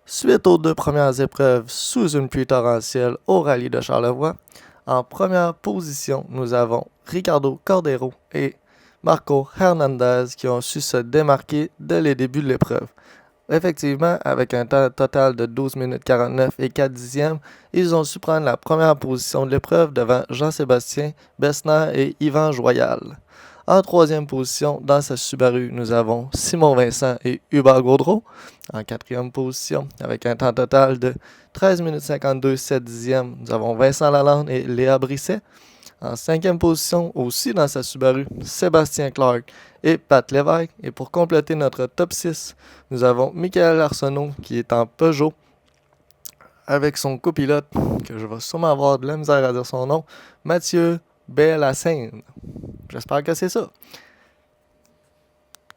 Suite aux deux premières épreuves sous une pluie torrentielle au rallye de Charlevoix, en première position, nous avons Ricardo Cordero et Marco Hernandez qui ont su se démarquer dès les débuts de l'épreuve. Effectivement, avec un temps total de 12 minutes 49 et 4 dixièmes, ils ont su prendre la première position de l'épreuve devant Jean-Sébastien Bessner et Yvan Joyal. En troisième position, dans sa Subaru, nous avons Simon Vincent et Hubert Gaudreau. En quatrième position, avec un temps total de 13 minutes 52 7 dixièmes, nous avons Vincent Lalande et Léa Brisset. En cinquième position, aussi dans sa Subaru, Sébastien Clark et Pat Lévesque. Et pour compléter notre top 6, nous avons Michael Arsenault qui est en Peugeot avec son copilote, que je vais sûrement avoir de la misère à dire son nom, Mathieu Bellassène. J'espère que c'est ça.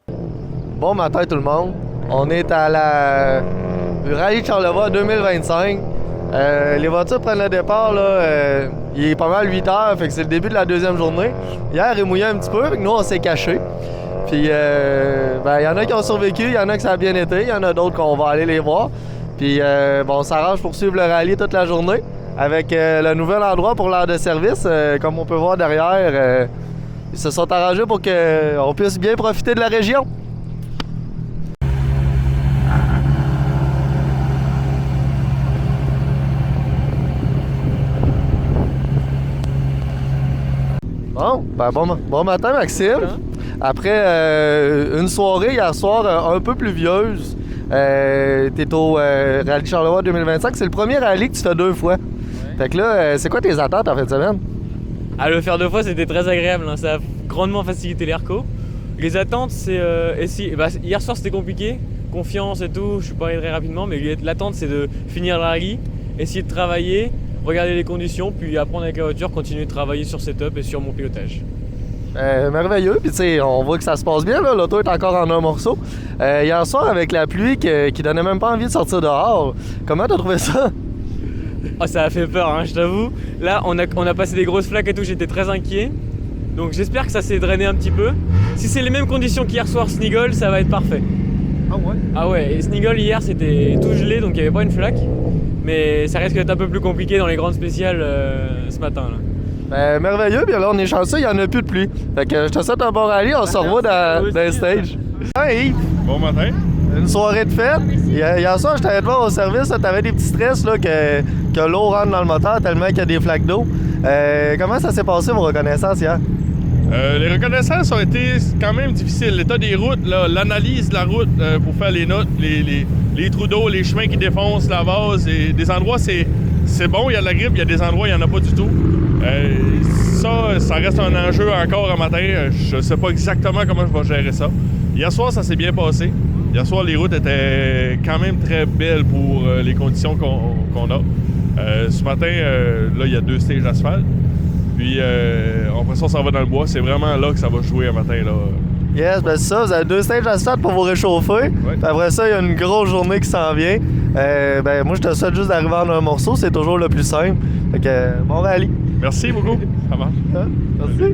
Bon matin tout le monde. On est à la Rallye de Charlevoix 2025. Les voitures prennent le départ, là, il est pas mal 8 heures, fait que c'est le début de la deuxième journée. Hier, il mouillait un petit peu, fait que nous, on s'est cachés. Puis, il y en a qui ont survécu, il y en a que ça a bien été, il y en a d'autres qu'on va aller les voir. Puis, on s'arrange pour suivre le rallye toute la journée avec le nouvel endroit pour l'heure de service. Comme on peut voir derrière, ils se sont arrangés pour qu'on puisse bien profiter de la région. Bon matin Maxime. Après une soirée hier soir un peu pluvieuse, t'es au Rallye Charlevoix 2025. C'est le premier rallye que tu fais 2 fois. Ouais. Fait que là, c'est quoi tes attentes en fin de semaine? À le faire 2 fois, c'était très agréable, hein. Ça a grandement facilité les recos. Les attentes, c'est hier soir c'était compliqué, confiance et tout, je suis pas allé très rapidement, mais l'attente c'est de finir le rallye, essayer de travailler, regarder les conditions, puis apprendre avec la voiture, continuer de travailler sur setup et sur mon pilotage. Merveilleux, puis tu sais, on voit que ça se passe bien, là. L'auto est encore en un morceau. Hier soir, avec la pluie qui donnait même pas envie de sortir dehors, comment t'as trouvé ça? Oh, ça a fait peur, hein, je t'avoue. Là, on a passé des grosses flaques et tout, j'étais très inquiet. Donc j'espère que ça s'est drainé un petit peu. Si c'est les mêmes conditions qu'hier soir, Sniggle, ça va être parfait. Ah ouais? Ah ouais, et Sniggle hier, c'était tout gelé, donc il n'y avait pas une flaque. Mais ça risque d'être un peu plus compliqué dans les grandes spéciales ce matin, là. Merveilleux, puis là on est chanceux, il n'y en a plus de pluie. Fait que je te souhaite un bon rallye, on se revoit dans le stage. Hey! Bon matin. Une soirée de fête. Hier soir, je t'avais voir au service, t'avais des petits stress là, que l'eau rentre dans le moteur tellement qu'il y a des flaques d'eau. Comment ça s'est passé vos reconnaissances hier? Les reconnaissances ont été quand même difficiles. L'état des routes, l'analyse de la route pour faire les notes, les trous d'eau, les chemins qui défoncent, la vase, et des endroits c'est bon, il y a de la grippe, il y a des endroits il n'y en a pas du tout. Ça reste un enjeu encore un matin. Je ne sais pas exactement comment je vais gérer ça. Hier soir, ça s'est bien passé. Hier soir, les routes étaient quand même très belles pour les conditions qu'on a. Ce matin, là, il y a 2 stages d'asphalte. Puis après ça, on s'en va dans le bois. C'est vraiment là que ça va jouer un matin, là. Yes, ben c'est ça, vous avez 2 stages d'asphalte pour vous réchauffer. Ouais. Puis après ça, il y a une grosse journée qui s'en vient. Moi, je te souhaite juste d'arriver en un morceau, c'est toujours le plus simple. Fait que, bon rallye. Merci beaucoup. Ça marche. Hein? Merci.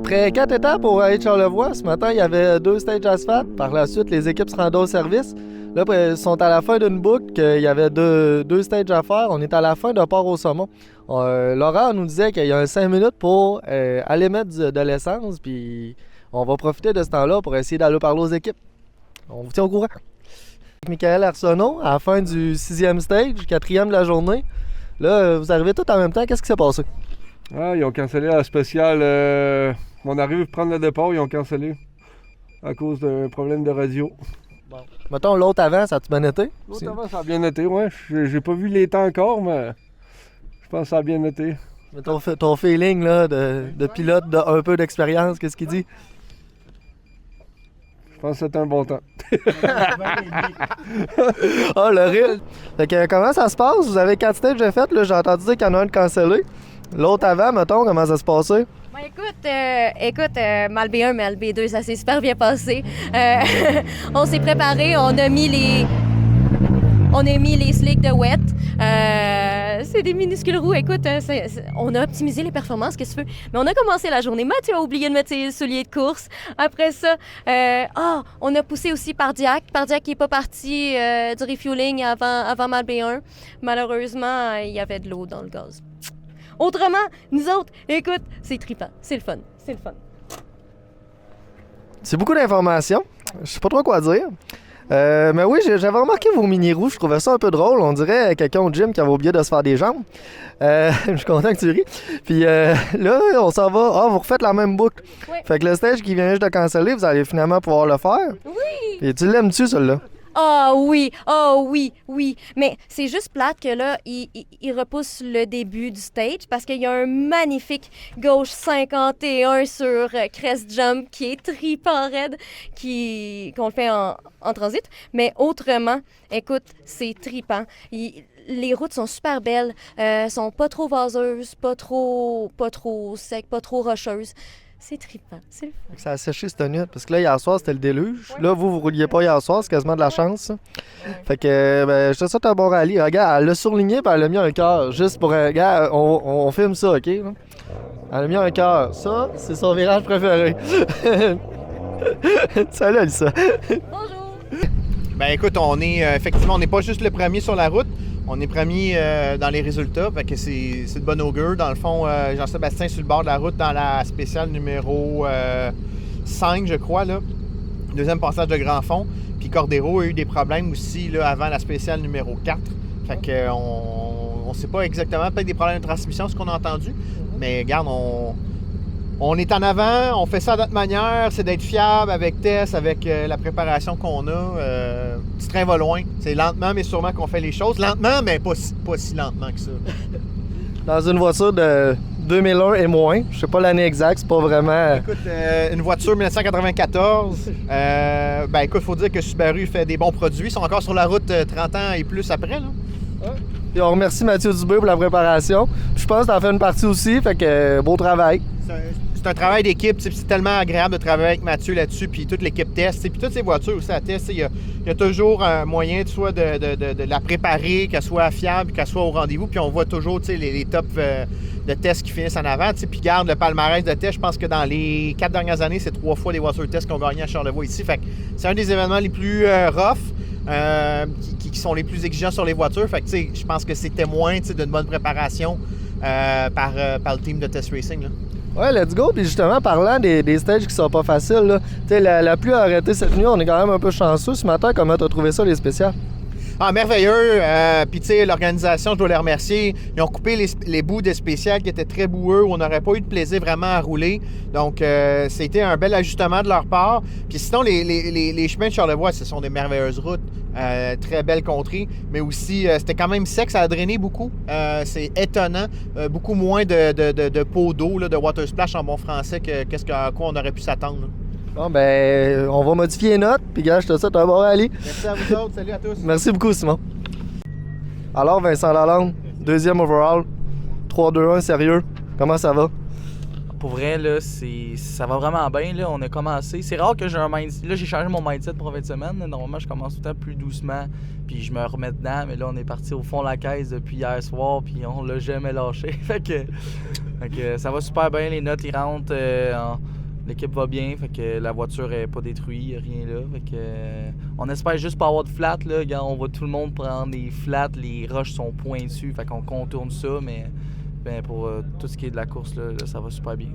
Après 4 étapes pour aller de Charlevoix, ce matin, il y avait 2 stages asphalte. Par la suite, les équipes se rendaient au service. Là, ils sont à la fin d'une boucle, il y avait deux stages à faire. On est à la fin de Port au Saumon. Laurent nous disait qu'il y a 5 minutes pour aller mettre de l'essence, puis on va profiter de ce temps-là pour essayer d'aller parler aux équipes. On vous tient au courant. Michael Arsenault, à la fin du 6e stage, 4e de la journée. Là, vous arrivez tous en même temps. Qu'est-ce qui s'est passé? Ah, ils ont cancellé la spéciale. On arrive à prendre le départ, ils ont cancellé à cause d'un problème de radio. Bon. Mettons, l'autre avant, ça a-tu bien été? L'autre avant, ça a bien été, ouais. J'ai pas vu les temps encore, mais je pense que ça a bien été. Mais ton feeling là, de pilote un peu d'expérience, qu'est-ce qu'il dit? Je pense que c'était un bon temps. Ah, le rire! Fait que comment ça se passe? Vous avez 4 stages de fait, là, j'ai entendu dire qu'il y en a un de cancellé. L'autre avant, mettons, comment ça se passait? Ben écoute, mal B1, mal B2, ça s'est super bien passé. On s'est préparé, on a mis les slicks de wet. C'est des minuscules roues. Écoute, on a optimisé les performances, qu'est-ce que tu veux. Mais on a commencé la journée. Mathieu a oublié de mettre ses souliers de course. Après ça, on a poussé aussi Pardiac. Pardiac qui n'est pas parti du refueling avant mal B1. Malheureusement, il y avait de l'eau dans le gaz. Autrement, nous autres, écoute, c'est trippant, c'est le fun, c'est le fun. C'est beaucoup d'informations. Je sais pas trop quoi dire. Mais oui, j'avais remarqué vos mini-roues. Je trouvais ça un peu drôle. On dirait quelqu'un au gym qui avait oublié de se faire des jambes. Je suis content que tu ris. Puis là, on s'en va. Ah, vous refaites la même boucle. Oui. Fait que le stage qui vient juste de canceller, vous allez finalement pouvoir le faire. Oui! Et tu l'aimes-tu, celui-là? Oui. Mais c'est juste plate que là, il repousse le début du stage parce qu'il y a un magnifique gauche 51 sur Crest Jump qui est trippant raide, qu'on fait en transit. Mais autrement, écoute, c'est trippant. Les routes sont super belles, sont pas trop vaseuses, pas trop secs, pas trop rocheuses. C'est trippant, c'est le fun. Ça a séché cette nuit, parce que là, hier soir, c'était le déluge. Là, vous rouliez pas hier soir, c'est quasiment de la chance, ça. Fait que, je te souhaite un bon rallye. Regarde, elle l'a surligné, puis elle a mis un cœur, juste pour... Regarde, on filme ça, OK? Là? Elle a mis un cœur. Ça, c'est son virage préféré. Salut, Alissa. Bonjour! Ben écoute, effectivement, on n'est pas juste le premier sur la route. On est premier dans les résultats, fait que c'est de bon augure. Dans le fond, Jean-Sébastien sur le bord de la route dans la spéciale numéro 5, je crois, là. Deuxième passage de Grand Fond. Puis Cordero a eu des problèmes aussi là, avant la spéciale numéro 4. Fait que on sait pas exactement, peut-être des problèmes de transmission, ce qu'on a entendu. Mais regarde, on est en avant, on fait ça de notre manière, c'est d'être fiable avec Tess, avec la préparation qu'on a. Petit train va loin. C'est lentement, mais sûrement qu'on fait les choses. Lentement, mais pas si lentement que ça. Dans une voiture de 2001 et moins, je sais pas l'année exacte, c'est pas vraiment... Écoute, une voiture 1994, écoute, faut dire que Subaru fait des bons produits. Ils sont encore sur la route 30 ans et plus après, là. Ouais. Puis on remercie Mathieu Dubé pour la préparation. Puis je pense que t'en fais une partie aussi, fait que beau travail. C'est un travail d'équipe, c'est tellement agréable de travailler avec Mathieu là-dessus, puis toute l'équipe test, puis toutes ces voitures aussi à test, il y a toujours un moyen soit de la préparer, qu'elle soit fiable, qu'elle soit au rendez-vous, puis on voit toujours les tops de tests qui finissent en avant, puis garde le palmarès de test. Je pense que dans les 4 dernières années, c'est 3 fois des voitures test qui ont gagné à Charlevoix ici, fait que c'est un des événements les plus rough, qui sont les plus exigeants sur les voitures, fait que je pense que c'est témoin d'une bonne préparation par le team de Test Racing, là. Ouais, let's go. Puis justement, parlant des stages qui sont pas faciles, là, la pluie a arrêté cette nuit, on est quand même un peu chanceux. Ce matin, comment t'as trouvé ça, les spéciales? Ah, merveilleux. Puis, tu sais, l'organisation, je dois les remercier. Ils ont coupé les bouts des spéciales qui étaient très boueux, où on n'aurait pas eu de plaisir vraiment à rouler. Donc, c'était un bel ajustement de leur part. Puis sinon, les chemins de Charlevoix, ce sont des merveilleuses routes. Très belle contrée. Mais aussi, c'était quand même sec, ça a drainé beaucoup. C'est étonnant. Beaucoup moins de pots d'eau, de water splash en bon français, à quoi on aurait pu s'attendre, là. Bon, on va modifier les notes, puis gars, je te souhaite un bon rallye. Merci à vous autres, salut à tous. Merci beaucoup, Simon. Alors, Vincent Lalonde, 2e overall, 3-2-1, sérieux, comment ça va? pour vrai, là, ça va vraiment bien. Là. On a commencé. C'est rare que j'ai un mindset. Là, j'ai changé mon mindset pour 20 semaines. Là. Normalement, je commence tout le temps plus doucement, puis je me remets dedans. Mais là, on est parti au fond de la caisse depuis hier soir, puis on l'a jamais lâché. fait que ça va super bien. Les notes, ils rentrent. L'équipe va bien, fait que la voiture est pas détruite, rien là. Fait que, on espère juste pas avoir de flat. Là. Regarde, on voit tout le monde prendre des flats, les roches sont pointues, fait qu'on contourne ça, mais pour tout ce qui est de la course, là, ça va super bien.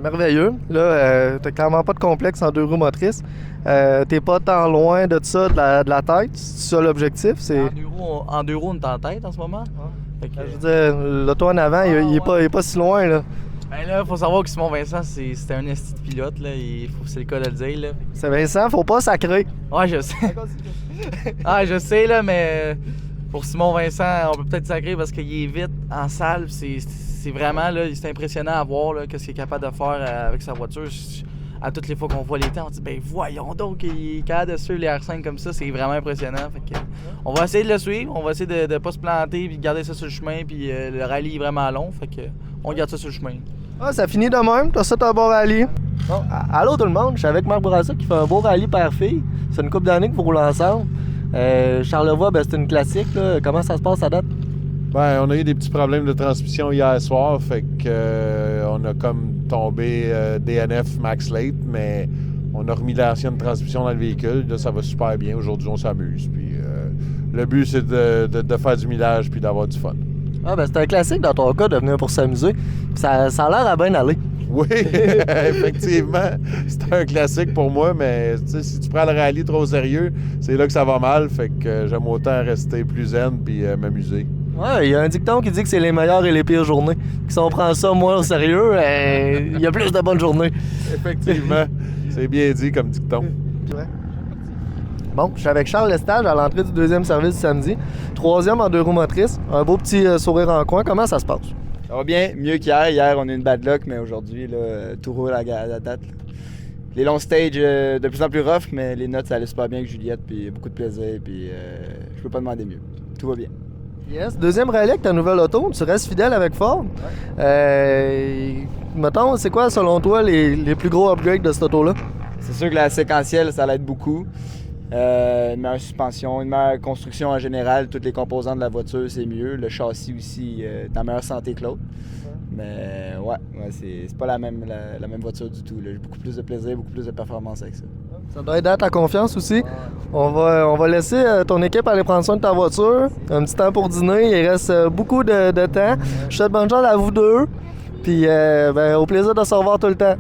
Merveilleux. Là, t'as clairement pas de complexe en 2 roues motrices. T'es pas tant loin de ça, de la tête. C'est ça l'objectif? En 2 roues, on est en tête en ce moment. Fait que, je veux dire, l'auto en avant, il est pas si loin, là. Ben là, faut savoir que Simon Vincent, c'était un esti de pilote, là. C'est le cas de le dire, là. C'est Vincent, faut pas sacrer. Ouais, je sais. Ah, je sais, là, mais pour Simon Vincent, on peut peut-être sacrer parce qu'il est vite en salle. C'est vraiment, là, c'est impressionnant à voir, là, qu'est-ce qu'il est capable de faire avec sa voiture. À toutes les fois qu'on voit les temps, on dit, ben voyons donc, il est capable de suivre les R5 comme ça, c'est vraiment impressionnant. Fait que, on va essayer de le suivre, on va essayer de pas se planter, puis de garder ça sur le chemin, puis le rallye est vraiment long, fait que on garde ça sur le chemin. Ah, ça finit de même, t'as ça, t'as un bon rallye. Bon, allô tout le monde, je suis avec Marc Bourassa qui fait un beau rallye père-fille. C'est une couple d'années que vous roulez ensemble. Charlevoix, ben, c'est une classique, là. Comment ça se passe à date? Ben, on a eu des petits problèmes de transmission hier soir, fait que on a comme tombé DNF Max Late, mais on a remis l'ancienne transmission dans le véhicule. Là, ça va super bien. Aujourd'hui, on s'amuse. Puis le but, c'est de faire du millage puis d'avoir du fun. Ah, ben c'est un classique dans ton cas de venir pour s'amuser. Ça a l'air à bien aller. Oui, effectivement, c'est un classique pour moi, mais si tu prends le rallye trop au sérieux, c'est là que ça va mal. Fait que j'aime autant rester plus zen puis m'amuser. Ouais, il y a un dicton qui dit que c'est les meilleures et les pires journées. Si on prend ça moins au sérieux, il y a plus de bonnes journées. Effectivement, c'est bien dit comme dicton. Bon, je suis avec Charles Lestage à l'entrée du 2e service du samedi. 3e en 2 roues motrices. Un beau petit sourire en coin. Comment ça se passe? Ça va bien, mieux qu'hier. Hier, on a une bad luck, mais aujourd'hui, là, tout roule à la date. Là. Les longs stages, de plus en plus rough, mais les notes, ça allait super bien avec Juliette, puis beaucoup de plaisir, puis je peux pas demander mieux. Tout va bien. Yes. 2e rallye avec ta nouvelle auto. Tu restes fidèle avec Ford. Ouais. Mettons, c'est quoi, selon toi, les plus gros upgrades de cette auto-là? C'est sûr que la séquentielle, ça l'aide beaucoup. Une meilleure suspension, une meilleure construction en général. Toutes les composants de la voiture, c'est mieux. Le châssis aussi est en meilleure santé que l'autre. Mais ouais c'est pas la même voiture du tout. J'ai beaucoup plus de plaisir, beaucoup plus de performance avec ça. Ça doit aider à ta confiance aussi. On va laisser ton équipe aller prendre soin de ta voiture. Un petit temps pour dîner. Il reste beaucoup de temps. Je souhaite bonne chance à vous deux. Puis au plaisir de se revoir tout le temps.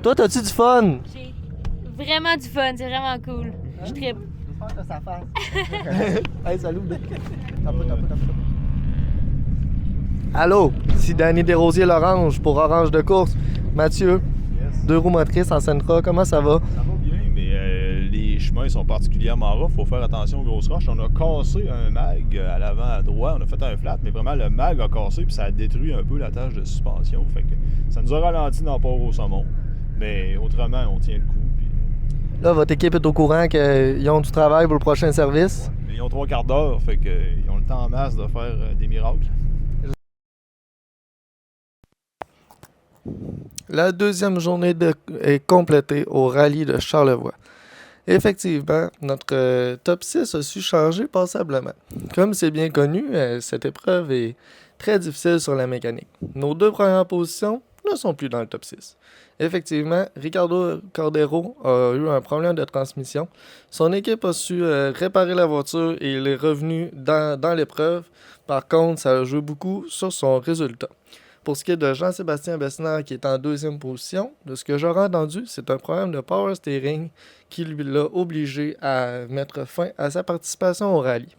Toi, as-tu du fun? J'ai vraiment du fun. C'est vraiment cool. Je trippe. J'espère que ça fasse. Hey, salut. Allô, ici Danny Desrosiers-Lorange pour Orange de course. Mathieu, 2 roues motrices en Sentra, comment ça va? Ça va bien, mais les chemins sont particulièrement rough. Il faut faire attention aux grosses roches. On a cassé un mag à l'avant à droite. On a fait un flat, mais vraiment le mag a cassé puis ça a détruit un peu la tâche de suspension. Fait que ça nous a ralenti dans le port au saumon. Mais autrement, on tient le coup. Là, votre équipe est au courant qu'ils ont du travail pour le prochain service? Ils ont 3 quarts d'heure, fait qu'ils ont le temps en masse de faire des miracles. La 2e journée est complétée au rallye de Charlevoix. Effectivement, notre top 6 a su changer passablement. Comme c'est bien connu, cette épreuve est très difficile sur la mécanique. Nos 2 premières positions ne sont plus dans le top 6. Effectivement, Ricardo Cordero a eu un problème de transmission. Son équipe a su réparer la voiture et il est revenu dans l'épreuve. Par contre, ça a joué beaucoup sur son résultat. Pour ce qui est de Jean-Sébastien Besnard, qui est en 2e position, de ce que j'aurais entendu, c'est un problème de power steering qui lui l'a obligé à mettre fin à sa participation au rallye.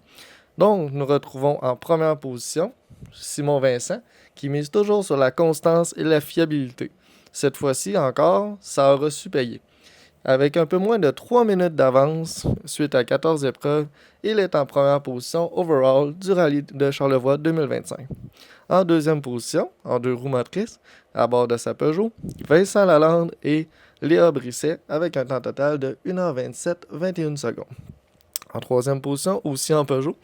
Donc, nous retrouvons en première position Simon Vincent, qui mise toujours sur la constance et la fiabilité. Cette fois-ci encore, ça aura su payer. Avec un peu moins de 3 minutes d'avance suite à 14 épreuves, il est en première position overall du rallye de Charlevoix 2025. En 2e position, en 2 roues motrices, à bord de sa Peugeot, Vincent Lalande et Léa Brisset avec un temps total de 1h27, 21 secondes. En 3e position, aussi en Peugeot,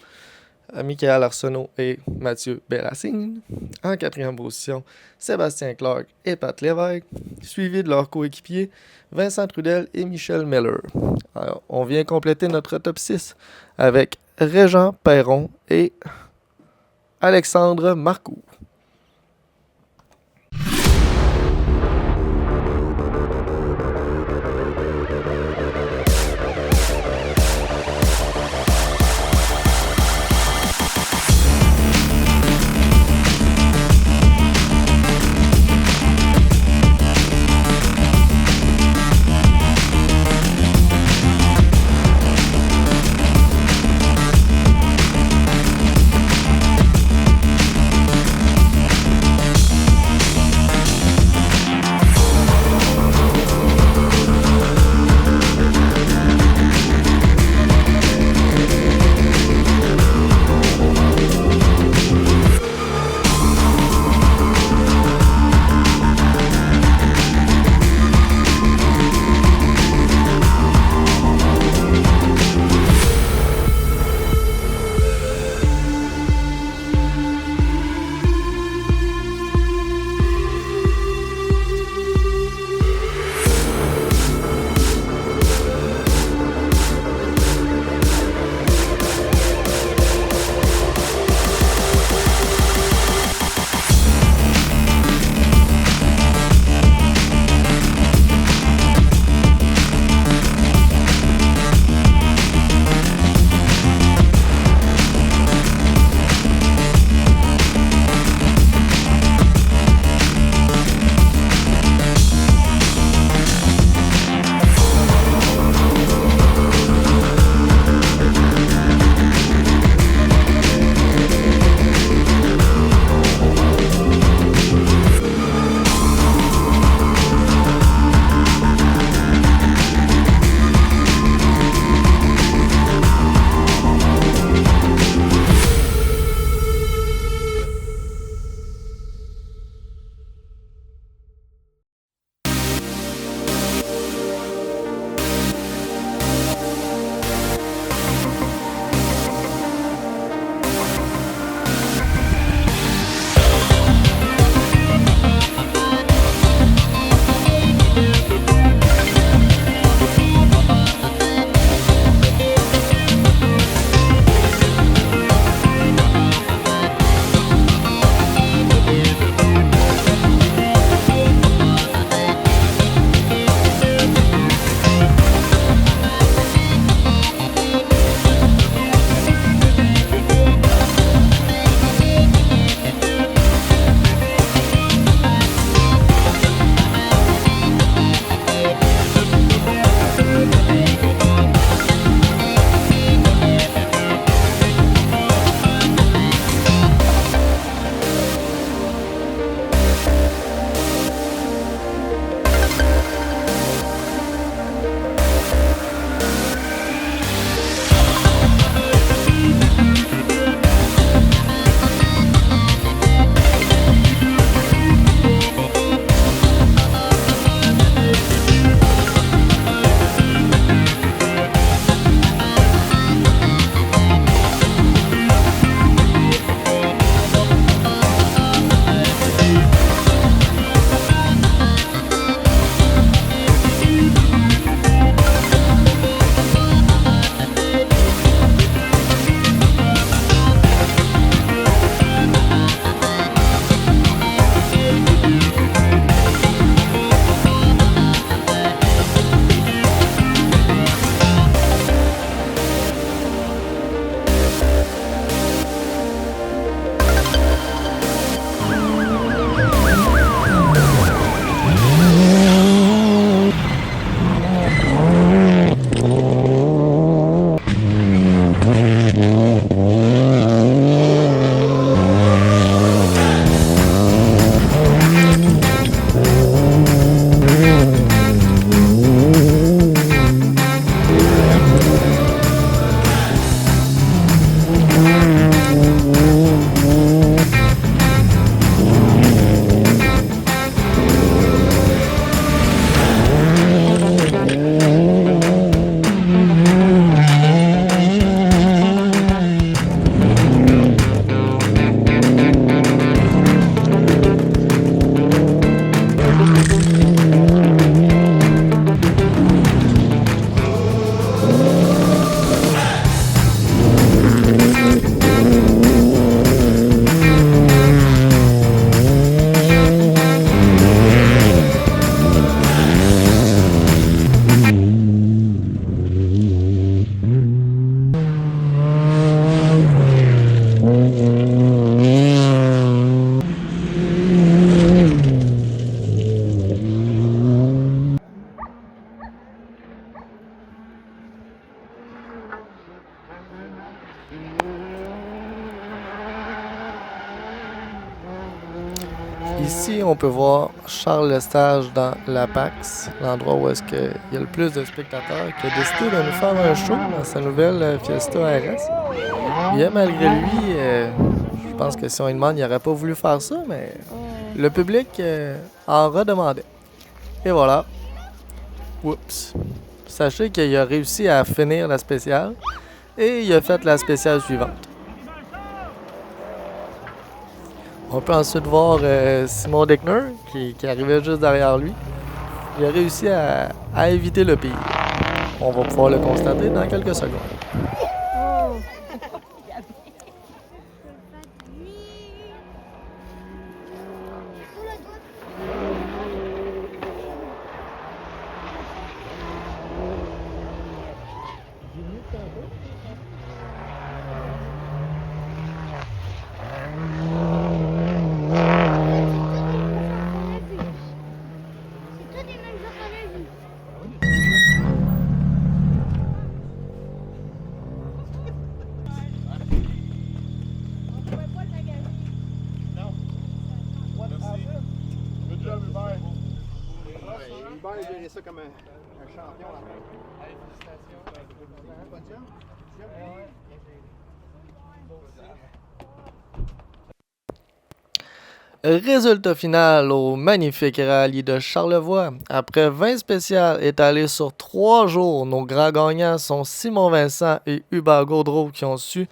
Michael Arsenault et Mathieu Bellassine. En 4e position, Sébastien Clark et Pat Lévesque, suivis de leurs coéquipiers Vincent Trudel et Michel Miller. Alors, on vient compléter notre top 6 avec Régent Perron et Alexandre Marcoux. Ici, on peut voir Charles Lestage dans l'Apax, l'endroit où est-ce qu'il y a le plus de spectateurs, qui a décidé de nous faire un show dans sa nouvelle Fiesta RS. Bien malgré lui, je pense que si on lui demande, il n'aurait pas voulu faire ça, mais le public en redemandait. Et voilà. Oups. Sachez qu'il a réussi à finir la spéciale et il a fait la spéciale suivante. On peut ensuite voir Simon Deckner qui arrivait juste derrière lui. Il a réussi à éviter le pire. On va pouvoir le constater dans quelques secondes. Hubert a géré ça comme un champion là-bas. Félicitations. Résultat final au magnifique rallye de Charlevoix. Après 20 spéciales étalées sur 3 jours, nos grands gagnants sont Simon Vincent et Hubert Gaudreau qui ont su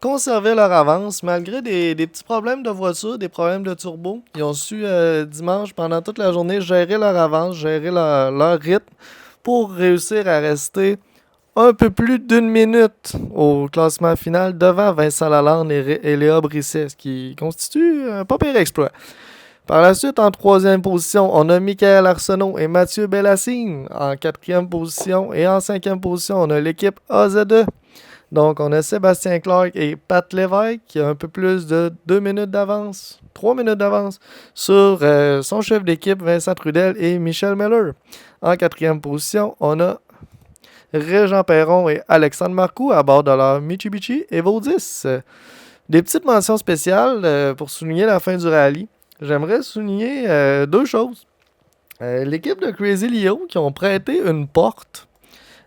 conserver leur avance malgré des petits problèmes de voiture, des problèmes de turbo. Ils ont su dimanche pendant toute la journée gérer leur avance, gérer leur rythme pour réussir à rester un peu plus d'une minute au classement final devant Vincent Lalande et Léa Brisset, ce qui constitue un pas pire exploit. Par la suite, en 3e position, on a Michael Arsenault et Mathieu Bellassine. En 4e position et en 5e position, on a l'équipe AZE. Donc, on a Sébastien Clark et Pat Lévesque qui a un peu plus de 2 minutes d'avance, 3 minutes d'avance sur son chef d'équipe Vincent Trudel et Michel Miller. En 4e position, on a Régent Perron et Alexandre Marcoux à bord de leur Mitsubishi Evo 10. Des petites mentions spéciales pour souligner la fin du rallye. J'aimerais souligner 2 choses. L'équipe de Crazy Leo qui ont prêté une porte.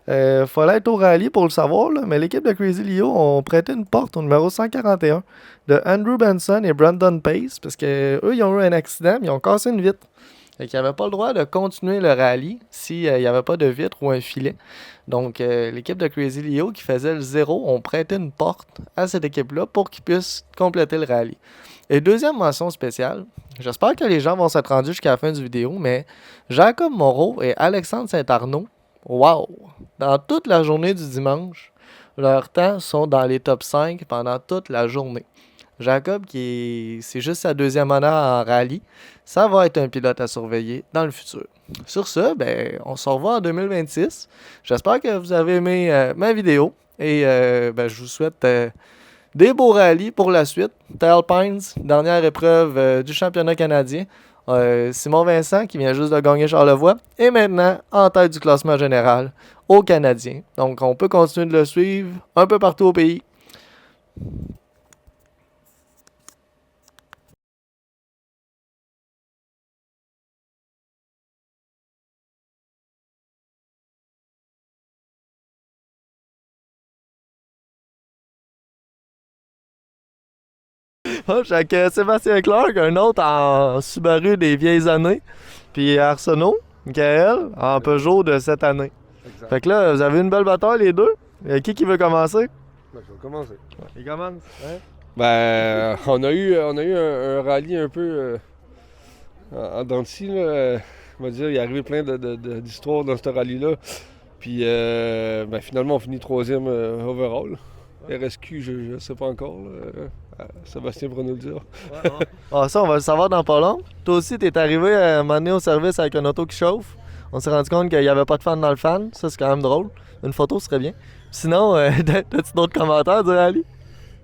Fallait être au rallye pour le savoir, là, mais l'équipe de Crazy Leo ont prêté une porte au numéro 141 de Andrew Benson et Brandon Pace parce qu'eux, ils ont eu un accident, ils ont cassé une vitre. Ils n'avaient pas le droit de continuer le rallye s'il n'y avait pas de vitre ou un filet. Donc, l'équipe de Crazy Leo qui faisait le 0 ont prêté une porte à cette équipe-là pour qu'ils puissent compléter le rallye. Et deuxième mention spéciale, j'espère que les gens vont s'être rendus jusqu'à la fin du vidéo, mais Jacob Moreau et Alexandre Saint-Arnaud, wow! Dans toute la journée du dimanche, leurs temps sont dans les top 5 pendant toute la journée. Jacob, c'est juste sa 2e année en rallye, ça va être un pilote à surveiller dans le futur. Sur ce, on se revoit en 2026. J'espère que vous avez aimé ma vidéo et je vous souhaite des beaux rallyes pour la suite. Tailpines, dernière épreuve du championnat canadien. Simon Vincent qui vient juste de gagner Charlevoix est maintenant en tête du classement général au Canadien. Donc on peut continuer de le suivre un peu partout au pays. Je suis avec Sébastien Clark, un autre en Subaru des vieilles années. Puis Arsenault, Michael, en Peugeot de cette année. Exact. Fait que là, vous avez une belle bataille les deux. Qui veut commencer? Je vais commencer. Il commence? Ouais. On a eu un rallye un peu en dents de scie, là. On va dire, il est arrivé plein d'histoires dans ce rallye-là. Puis finalement, on finit 3e overall. RSQ, je ne sais pas encore. Sébastien pourra nous le dire. Ça, on va le savoir dans pas long. Toi aussi, t'es arrivé à un moment donné au service avec un auto qui chauffe. On s'est rendu compte qu'il n'y avait pas de fan dans le fan. Ça, c'est quand même drôle. Une photo serait bien. Sinon, t'as-tu d'autres commentaires du rallye?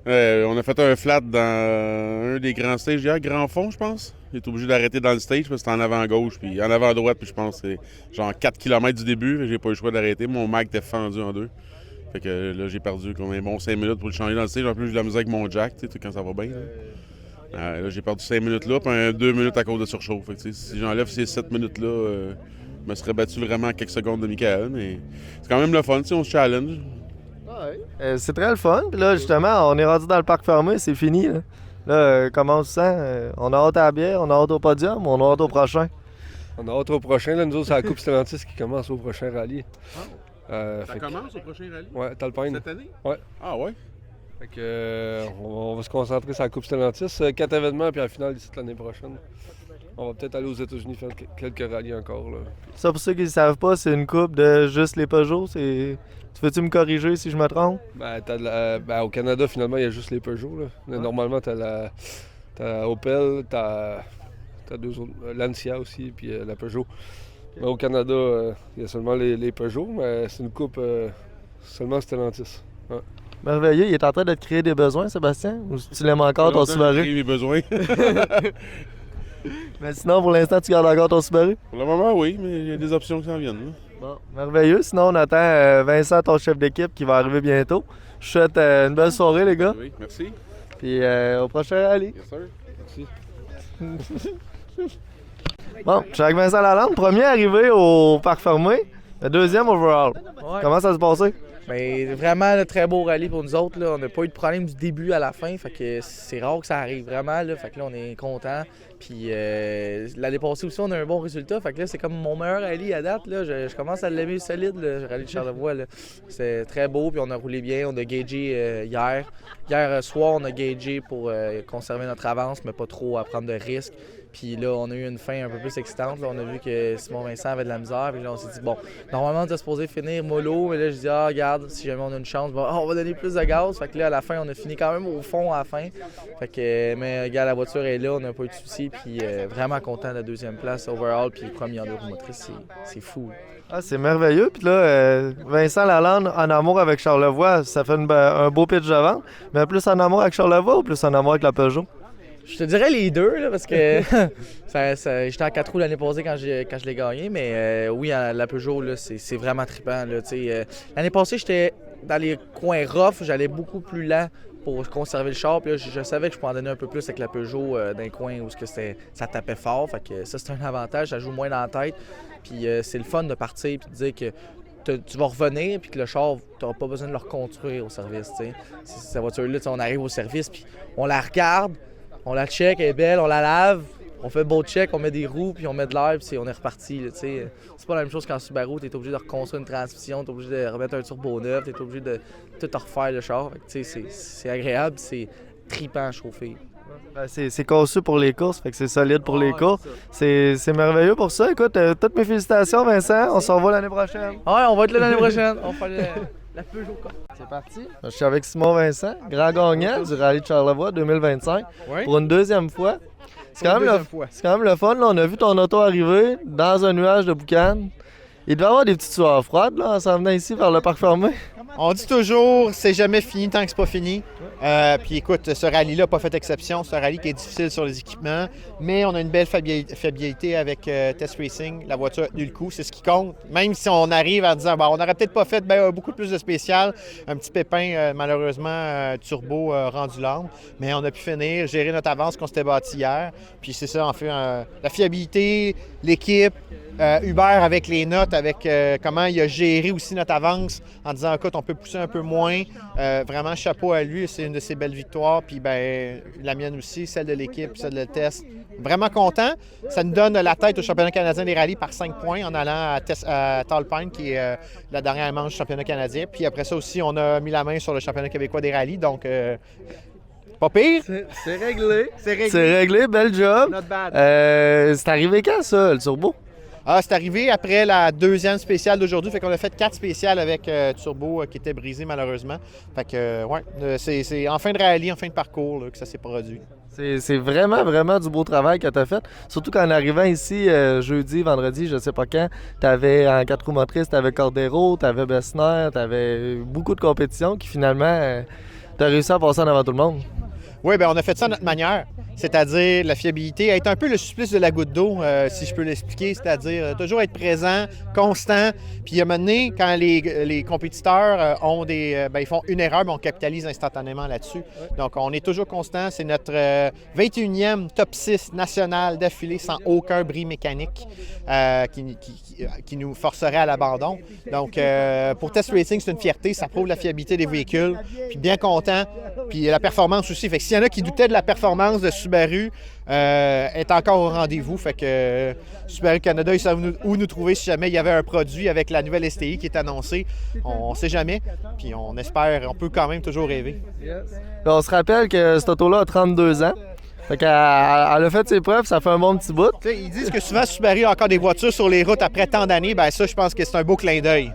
On a fait un flat dans un des grands stages hier, Grand Fond, je pense. Il est obligé d'arrêter dans le stage parce que c'était en avant à gauche, puis en avant à droite, puis je pense que c'est genre 4 km du début. J'ai pas eu le choix d'arrêter. Mon mag était fendu en deux. Fait que là, j'ai perdu comme un bon 5 minutes pour le changer dans le stage. En plus, j'ai de la musique avec mon jack, tu sais, quand ça va bien. Là, j'ai perdu 5 minutes là, puis 2 minutes à cause de surchauffe. Fait que, si j'enlève ces 7 minutes-là, je me serais battu vraiment quelques secondes de Michael, mais c'est quand même le fun, on se challenge. C'est très le fun. Puis là, justement, on est rendu dans le parc fermé, c'est fini. Là, comment on se sent? On a hâte à la bière, on a hâte au podium, on a hâte au prochain. On a hâte au prochain. Là, nous autres, c'est la Coupe Stellantis qui commence au prochain rallye. Ça commence au prochain rallye? Ouais, Talpine. Cette année? Ouais. Ah ouais? Fait que, on va se concentrer sur la Coupe Stellantis. 4 événements, puis en finale d'ici l'année prochaine. On va peut-être aller aux États-Unis faire quelques rallyes encore. Là. Ça, pour ceux qui ne savent pas, c'est une coupe de juste les Peugeot. Tu veux-tu me corriger si je me trompe? Au Canada, finalement, il y a juste les Peugeot. Là. Normalement, t'as la Opel, t'as deux autres, Lancia aussi, puis la Peugeot. Mais au Canada, il y a seulement les Peugeot, mais c'est une coupe seulement Stellantis. Ouais. Merveilleux. Il est en train de te créer des besoins, Sébastien? Ou tu l'aimes encore, ton Subaru? Créer mes besoins. Mais sinon, pour l'instant, tu gardes encore ton Subaru? Pour le moment, oui, mais il y a des options qui s'en viennent. Là. Bon, merveilleux. Sinon, on attend Vincent, ton chef d'équipe, qui va arriver bientôt. Je souhaite une belle soirée, les gars. Oui, merci. Puis au prochain rallye. Yes, sir. Merci. Bon, je suis avec Vincent Lalande, premier arrivé au parc fermé, le deuxième overall. Ouais. Comment ça se passait? Ben, vraiment un très beau rallye pour nous autres. Là. On n'a pas eu de problème du début à la fin. Fait que c'est rare que ça arrive vraiment. Là. Fait que là, on est content. Puis l'année passée aussi, on a un bon résultat. Fait que là, c'est comme mon meilleur rallye à date. Là. Je commence à l'aimer solide, le rallye de Charlevoix. Là. C'est très beau. Puis on a roulé bien. On a gagé hier. Hier soir, on a gagé pour conserver notre avance, mais pas trop à prendre de risques. Puis là, on a eu une fin un peu plus excitante. Là, on a vu que Simon Vincent avait de la misère. Puis là, on s'est dit, bon, normalement, on était supposé finir mollo. Mais là, je dis, regarde, si jamais on a une chance, bon, on va donner plus de gaz. Fait que là, à la fin, on a fini quand même au fond à la fin. Fait que, mais regarde, la voiture est là, on n'a pas eu de soucis. Puis vraiment content de la deuxième place overall. Puis premier en deux roues motrices, c'est fou. Ah, c'est merveilleux. Puis là, Vincent Lalande, en amour avec Charlevoix, ça fait un beau pitch de vente. Mais plus en amour avec Charlevoix ou plus en amour avec la Peugeot? Je te dirais les deux, là, parce que j'étais en 4 roues l'année passée quand je l'ai gagné, mais oui, la Peugeot, là, c'est vraiment trippant. L'année passée, j'étais dans les coins rough, j'allais beaucoup plus lent pour conserver le char. Puis là, je savais que je pouvais en donner un peu plus avec la Peugeot dans les coins où ça tapait fort. Fait que ça, c'est un avantage, ça joue moins dans la tête. Puis c'est le fun de partir et de dire que tu vas revenir puis que le char, tu n'auras pas besoin de le reconstruire au service. Cette voiture-là, on arrive au service puis on la regarde. On la check, elle est belle, on la lave, on fait beau check, on met des roues, puis on met de l'air, puis on est reparti. Là, c'est pas la même chose qu'en Subaru, tu es obligé de reconstruire une transmission, tu es obligé de remettre un turbo neuf, tu es obligé de tout refaire le char. C'est agréable, c'est trippant à chauffer. Ben, c'est conçu pour les courses, fait que c'est solide pour les courses. C'est merveilleux pour ça. Écoute, toutes mes félicitations, Vincent. On se revoit l'année prochaine. Ouais, on va être là l'année prochaine. On va faire la Peugeot. C'est parti. Je suis avec Simon Vincent, grand gagnant du Rallye de Charlevoix 2025. Oui. Pour une deuxième fois. C'est quand même le fun. Là. On a vu ton auto arriver dans un nuage de boucan. Il devait y avoir des petites sueurs froides là, en s'en venant ici vers le parc fermé. On dit toujours, c'est jamais fini tant que c'est pas fini. Puis écoute, ce rallye-là n'a pas fait exception. C'est un rallye qui est difficile sur les équipements, mais on a une belle fiabilité avec Test Racing. La voiture a tenu le coup, c'est ce qui compte. Même si on arrive en disant, on n'aurait peut-être pas fait beaucoup plus de spécial, un petit pépin, malheureusement, turbo rendu l'âme, mais on a pu finir, gérer notre avance qu'on s'était bâti hier. Puis c'est ça, en fait, la fiabilité, l'équipe, Hubert avec les notes, avec comment il a géré aussi notre avance en disant, écoute, on peut pousser un peu moins. Vraiment, chapeau à lui, c'est une de ses belles victoires. Puis la mienne aussi, celle de l'équipe, celle de test. Vraiment content. Ça nous donne la tête au championnat canadien des rallyes par 5 points en allant à Talpine, qui est la dernière manche du championnat canadien. Puis après ça aussi, on a mis la main sur le championnat québécois des rallyes. Donc, pas pire. C'est réglé. C'est réglé, bel job. Not bad. C'est arrivé quand ça, le turbo? C'est arrivé après la deuxième spéciale d'aujourd'hui. Fait qu'on a fait 4 spéciales avec turbo qui était brisé malheureusement. Fait que, c'est en fin de rallye, en fin de parcours là, que ça s'est produit. C'est vraiment, vraiment du beau travail que tu as fait. Surtout qu'en arrivant ici, jeudi, vendredi, je sais pas quand, tu avais en 4 roues motrices, tu avais Cordero, tu avais Bessner, tu avais beaucoup de compétitions qui finalement, tu as réussi à passer en avant tout le monde. Oui, on a fait ça à notre manière. c'est-à-dire la fiabilité, être un peu le supplice de la goutte d'eau, si je peux l'expliquer, c'est-à-dire toujours être présent, constant, puis à un moment donné, quand les compétiteurs ils font une erreur, mais on capitalise instantanément là-dessus. Donc, on est toujours constant. C'est notre 21e top 6 national d'affilée sans aucun bris mécanique qui nous forcerait à l'abandon. Donc, pour Test Racing, c'est une fierté. Ça prouve la fiabilité des véhicules. Puis bien content. Puis la performance aussi. Fait que s'il y en a qui doutaient de la performance de Subaru, est encore au rendez-vous. Fait que Subaru Canada, ils savent où nous trouver si jamais il y avait un produit avec la nouvelle STI qui est annoncée. On ne sait jamais. Puis on espère, on peut quand même toujours rêver. Là, on se rappelle que cette auto-là a 32 ans. Fait qu'elle a fait ses preuves, ça fait un bon petit bout. T'sais, ils disent que souvent Subaru a encore des voitures sur les routes après tant d'années. Ben ça, je pense que c'est un beau clin d'œil.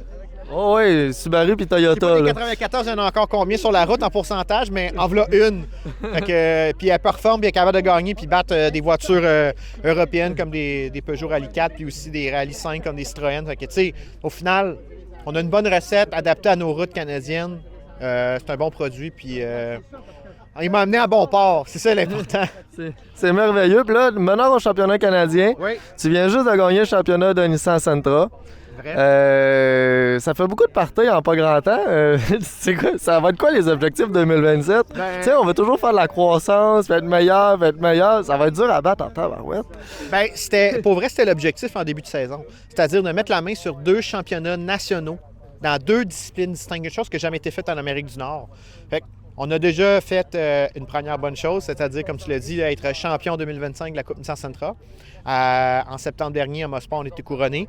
Oh oui, Subaru puis Toyota. Les 94, il y en a encore combien sur la route en pourcentage, mais en voilà une. Fait que, puis elle performe, bien capable de gagner, puis battre des voitures européennes comme des Peugeot Rally 4, puis aussi des Rally 5 comme des Citroën. Fait que, tu sais, au final, on a une bonne recette adaptée à nos routes canadiennes. C'est un bon produit, puis il m'a amené à bon port. C'est ça l'important. C'est merveilleux. Puis là, menant au championnat canadien, tu viens juste de gagner le championnat de Nissan Sentra. Ça fait beaucoup de parties en pas grand temps. C'est quoi, ça va être quoi les objectifs 2027? Tu sais, on veut toujours faire de la croissance, être meilleur. Ça va être dur à battre en tabarouette. Pour vrai, c'était l'objectif en début de saison. C'est-à-dire de mettre la main sur 2 championnats nationaux dans 2 disciplines distinctes, chose qui n'a jamais été faite en Amérique du Nord. Fait on a déjà fait une première bonne chose, c'est-à-dire, comme tu l'as dit, être champion 2025 de la Coupe Nissan Sentra. En septembre dernier, à Mospa, on était couronné.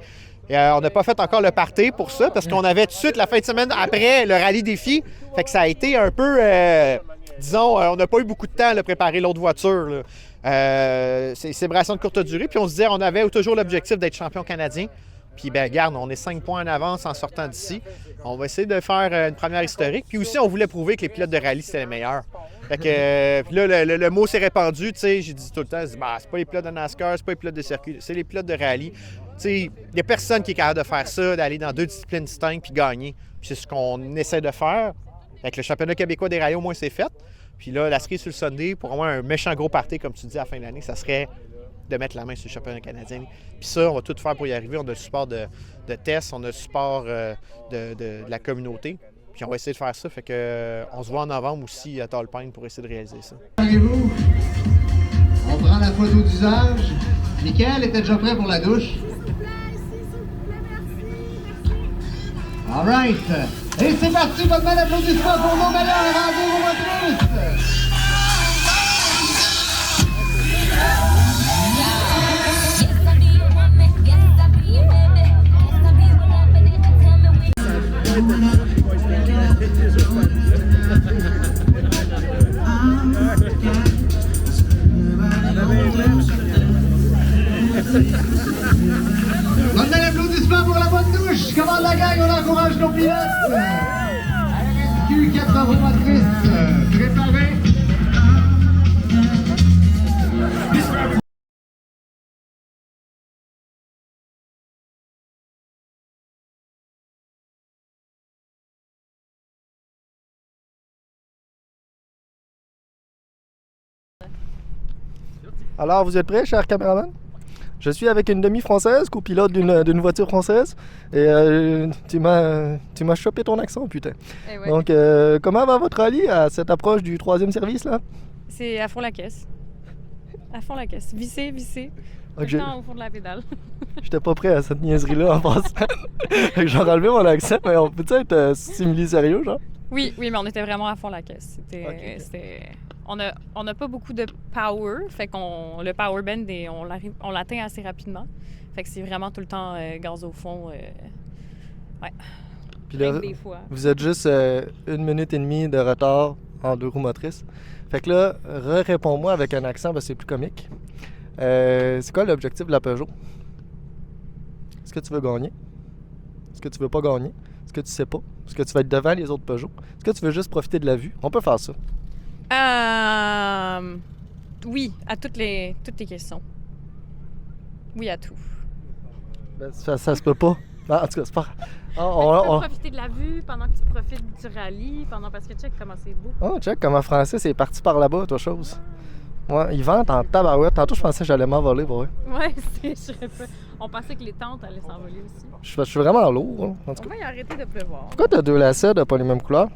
On n'a pas fait encore le party pour ça, parce qu'on avait tout de suite la fin de semaine après le rallye défi. Fait que ça a été un peu, disons, on n'a pas eu beaucoup de temps à préparer l'autre voiture. C'est une célébration de courte durée. Puis on se disait, on avait toujours l'objectif d'être champion canadien. Puis, ben regarde, on est 5 points en avance en sortant d'ici. On va essayer de faire une première historique. Puis aussi, on voulait prouver que les pilotes de rallye, c'était les meilleurs. Fait que, puis là, le mot s'est répandu. Tu sais, j'ai dit tout le temps, c'est pas les pilotes de NASCAR, c'est pas les pilotes de circuit, c'est les pilotes de rallye. Tu sais, il n'y a personne qui est capable de faire ça, d'aller dans 2 disciplines distinctes puis gagner. Puis c'est ce qu'on essaie de faire. Avec le championnat québécois des rallyes, au moins, c'est fait. Puis là, la cerise sur le Sunday, pour avoir un méchant gros party, comme tu dis, à la fin de l'année, ça serait de mettre la main sur le championnat canadien. Puis ça, on va tout faire pour y arriver. On a le support de Tess, on a le support de la communauté. Puis on va essayer de faire ça. Fait que on se voit en novembre aussi à Tallpine pour essayer de réaliser ça. Arrivez-vous? On prend la photo d'usage. Mickaël était déjà prêt pour la douche. All right. Et c'est parti, votre bel applaudissement pour nos meilleurs rendez-vous motrices. Donnez l'applaudissement pour la bonne douche. Comment la gang, on encourage nos pilotes. RSQ 4 motrices, préparés. Alors, vous êtes prêts, cher caméraman? Je suis avec une demi-française, copilote d'une voiture française. Et tu m'as chopé ton accent, putain. Ouais. Donc, comment va votre rallye à cette approche du 3e service, là? C'est à fond la caisse. À fond la caisse. Visser. Okay. Au fond de la pédale. J'étais pas prêt à cette niaiserie-là en passant. Fait que j'ai enlevé mon accent, mais on peut être simili-sérieux, genre? Oui, mais on était vraiment à fond la caisse. C'était... On n'a pas beaucoup de power, fait qu'on le power bend, on l'atteint assez rapidement. Fait que c'est vraiment tout le temps gaz au fond. Ouais. Puis là, des fois. Vous êtes juste 1 minute et demie de retard en 2 roues motrices. Fait que là, réponds-moi avec un accent, parce que c'est plus comique. C'est quoi l'objectif de la Peugeot? Est-ce que tu veux gagner? Est-ce que tu veux pas gagner? Est-ce que tu sais pas? Est-ce que tu vas être devant les autres Peugeot? Est-ce que tu veux juste profiter de la vue? On peut faire ça. Oui, à toutes les questions. Oui, à tout. Ben, ça se peut pas. En tout cas, c'est pas... Tu peux profiter de la vue pendant que tu profites du rallye, parce que check comment c'est beau. Oh, check comment français, c'est parti par là-bas, toi chose. Ouais, ils vendent en tabarouette. Tantôt, je pensais que j'allais m'envoler pour eux. Ouais, je sais pas. On pensait que les tentes allaient s'envoler aussi. Je suis vraiment lourd, là, en tout On cas. va y arrêter de pleuvoir. Pourquoi t'as 2 lacets de pas les mêmes couleurs?